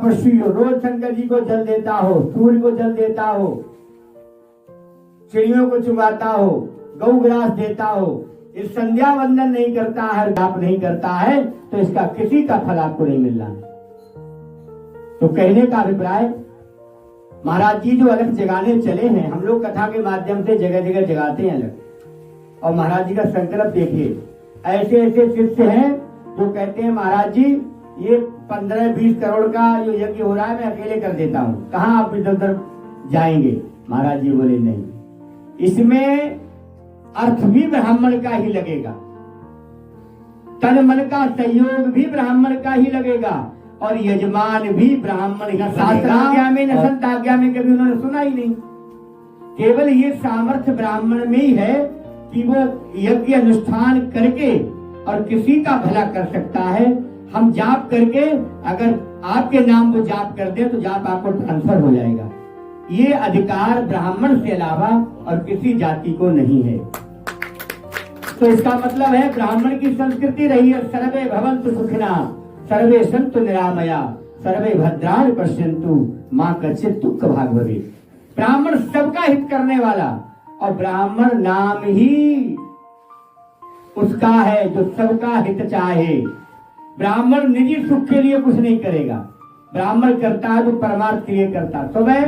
तपस्वी हो, रोज शंकर जी को जल देता हो, सूर्य को जल देता हो, चिड़ियों को चुगाता हो, गौ ग्रास देता हो, इस संध्या वंदन नहीं करता है, जाप नहीं करता है, तो इसका किसी का फल आपको नहीं मिल रहा। तो कहने का अभिप्राय, महाराज जी जो अलग जगाने चले हैं, हम लोग कथा के माध्यम से जगह जगह जगाते हैं अलग। और महाराज जी का संकल्प देखिए, ऐसे ऐसे शिष्य हैं जो कहते हैं महाराज जी ये 15-20 करोड़ का जो यज्ञ हो रहा है मैं अकेले कर देता हूँ, कहाँ आप इधर उधर जाएंगे। महाराज जी बोले नहीं, इसमें अर्थ भी ब्राह्मण का ही लगेगा, तन मन का सहयोग भी ब्राह्मण का ही लगेगा, और यजमान भी ब्राह्मण का। शास्त्राज्ञा में न संत आज्ञा में कभी उन्होंने सुना ही नहीं। केवल ये सामर्थ्य ब्राह्मण में ही है कि वो यज्ञ अनुष्ठान करके और किसी का भला कर सकता है। हम जाप करके अगर आपके नाम वो जाप कर दे तो जाप आपको ट्रांसफर हो जाएगा। ये अधिकार ब्राह्मण से अलावा और किसी जाति को नहीं है। तो इसका मतलब है ब्राह्मण की संस्कृति रही है, सर्वे भवन्तु सुखिनः, सर्वे सन्तु निरामया, सर्वे भद्राणि पश्यन्तु, मां कश्चित् दुःख भाग् भवेत्। ब्राह्मण सबका हित करने वाला, और ब्राह्मण नाम ही उसका है जो सबका हित चाहे। ब्राह्मण निजी सुख के लिए कुछ नहीं करेगा, ब्राह्मण करता है तो परमार्थ के लिए करता। सुबह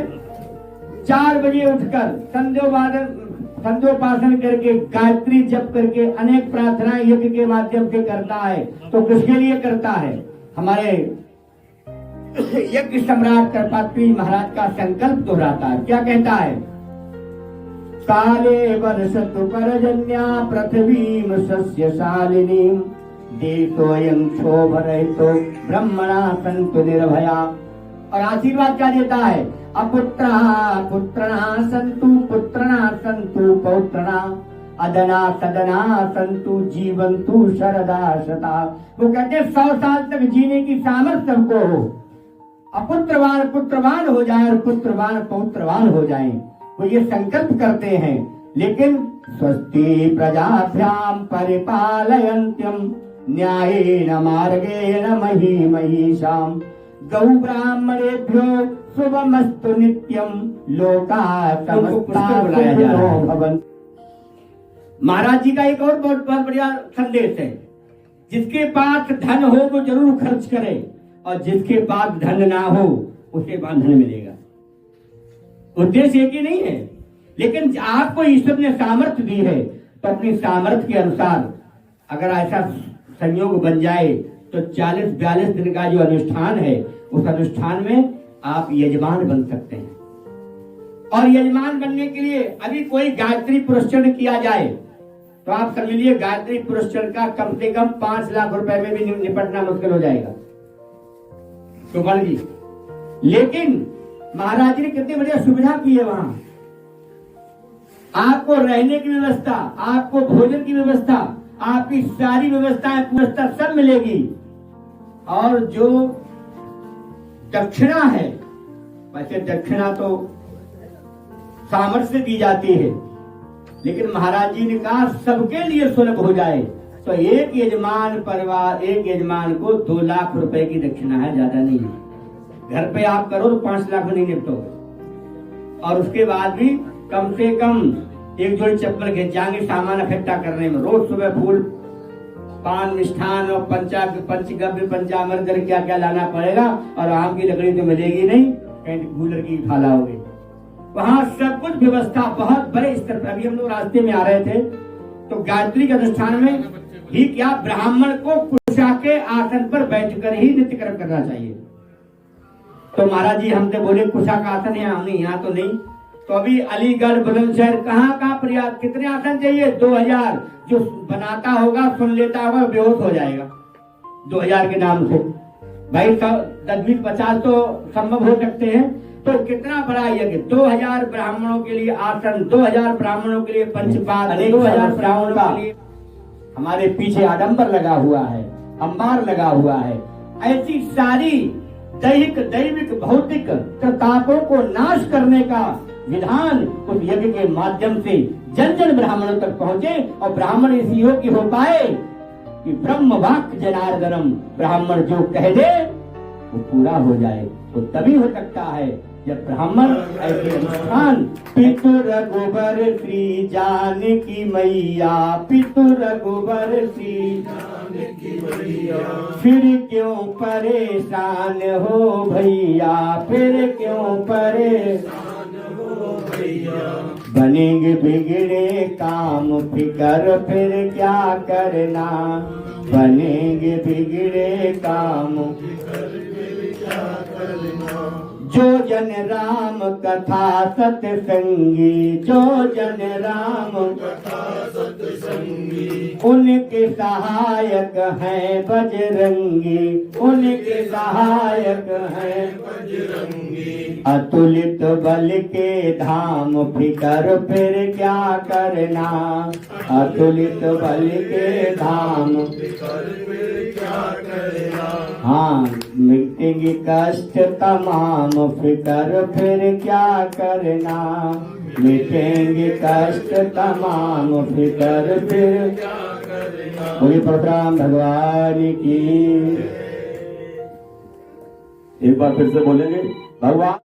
4 बजे उठकर संध्योपासन करके गायत्री जप करके अनेक प्रार्थनाएं यज्ञ के माध्यम से करता है, तो किसके लिए करता है? हमारे यज्ञ सम्राट कर्पात्री महाराज का संकल्प दोहराता है। क्या कहता है? काले वर्षतु परजन्या पृथ्वीम सस्यशालिनीम देशोऽयं क्षोभरहितो ब्रह्मणा सन्तु निर्भया। और आशीर्वाद क्या देता है? अपुत्रा पुत्रणा सन्तु, पुत्रणा सन्तु पौत्रणा, अदना सदना सन्तु, जीवन्तु शरदा शता। वो कहते 100 साल तक जीने की सामर्थ्य सबको हो, अपुत्रवान पुत्रवान हो जाए और पुत्रवान पौत्रवान हो जाए, वो ये संकल्प करते हैं। लेकिन स्वस्ति प्रजाभ्याम परिपालयन्त्यम न्यायेन मार्गेण मही महीषाम गौ ब्राह्मणेभ्यो शुभमस्तु नित्यम लोका समस्ता सुखिनो भवन्तु। महाराज जी का एक और बहुत बढ़िया संदेश है, जिसके पास धन हो वो जरूर खर्च करे, और जिसके पास धन ना हो उसे बंधन मिलेगा। उद्देश्य एक ही नहीं है, लेकिन आपको ईश्वर ने सामर्थ्य दी है, तो अपनी सामर्थ्य के अनुसार अगर ऐसा संयोग बन जाए तो 40-42 दिन का जो अनुष्ठान है, उस अनुष्ठान में आप यजमान बन सकते हैं। और यजमान बनने के लिए अभी कोई गायत्री पुरस्चरण किया जाए तो आप समझ लीजिए गायत्री पुरस्चरण का कम से कम 5 लाख रुपए में भी निपटना मुश्किल हो जाएगा। सुमन जी, लेकिन महाराज ने कितनी बढ़िया सुविधा की है वहां। आपको रहने की व्यवस्था, आपको भोजन की व्यवस्था, आपकी सारी व्यवस्था सब मिलेगी। और जो दक्षिणा है, वैसे दक्षिणा तो सामर्थ्य से दी जाती है, लेकिन महाराज जी ने कहा सबके लिए सुलभ हो जाए, तो एक यजमान परिवार, एक यजमान को 2 लाख रुपए की दक्षिणा है, ज्यादा नहीं है। घर पे आप करो तो 5 लाख में नहीं निपटोगे। और उसके बाद भी कम से कम 1 जोड़ी चप्पल खींचाएंगे सामान इकट्ठा करने में। रोज सुबह फूल, पान, मिष्ठान और पंचगव्य पंचामृत क्या क्या लाना पड़ेगा, और आम की लकड़ी तो मिलेगी नहीं, कहीं कूलर की खा लाओगे। वहां सब कुछ व्यवस्था बहुत बड़े स्तर पर। अभी हम लोग रास्ते में आ रहे थे तो गायत्री के अनुष्ठान में ही क्या ब्राह्मण को कुशा के आसन पर बैठकर ही नित्य कर्म करना चाहिए। तो महाराज जी हमसे बोले कुशा का आसन है, हमने यहाँ तो नहीं। तो अभी अलीगढ़, बुलंदशहर, कहाँ प्रयास, कितने आसन चाहिए? 2000। जो बनाता होगा, सुन लेता होगा, बेहोश हो जाएगा 2000 के नाम से। भाई 10-20-50 तो संभव हो सकते हैं, तो कितना बड़ा यज्ञ। 2000 ब्राह्मणों के लिए आसन, 2000 ब्राह्मणों के लिए पंचपाद, 2000 ब्राह्मणों के लिए। हमारे पीछे आडंबर लगा हुआ है, अंबार लगा हुआ है। ऐसी सारी दैहिक, दैविक, भौतिक तापों को नाश करने का विधान उस यज्ञ के माध्यम से जन जन ब्राह्मणों तक पहुंचे, और ब्राह्मण इस योग्य हो पाए कि ब्रह्म वाक्य जनार्दनम, ब्राह्मण जो कह दे वो पूरा हो जाए। वो तभी हो सकता है जब ब्राह्मण ऐसे अनुष्ठान। पितु रघुबर श्री जानकी मैया, पितु रघुबर श्री जानकी मैया, फिर क्यों परेशान हो भैया, फिर क्यों परेशान हो भैया। बनेंगे बिगड़े काम फिकर फिर क्या करना, बनेंगे बिगड़े काम क्या करना। जो जन राम कथा सत्संगी, जो जन राम कथा सत्संगी, उनके सहायक हैं बजरंगी, उनके सहायक हैं बजरंगी। अतुलित बल के धाम फिकर फिर क्या करना, अतुलित बल के धाम फिकर फिर क्या करना। हाँ, मिटेंगे कष्ट तमाम फिकर फिर क्या करना, मिटेंगे कष्ट तमाम फिकर फिर क्या करना। बोलिए परशुराम भगवान की। एक बार फिर से बोलेंगे, भगवान।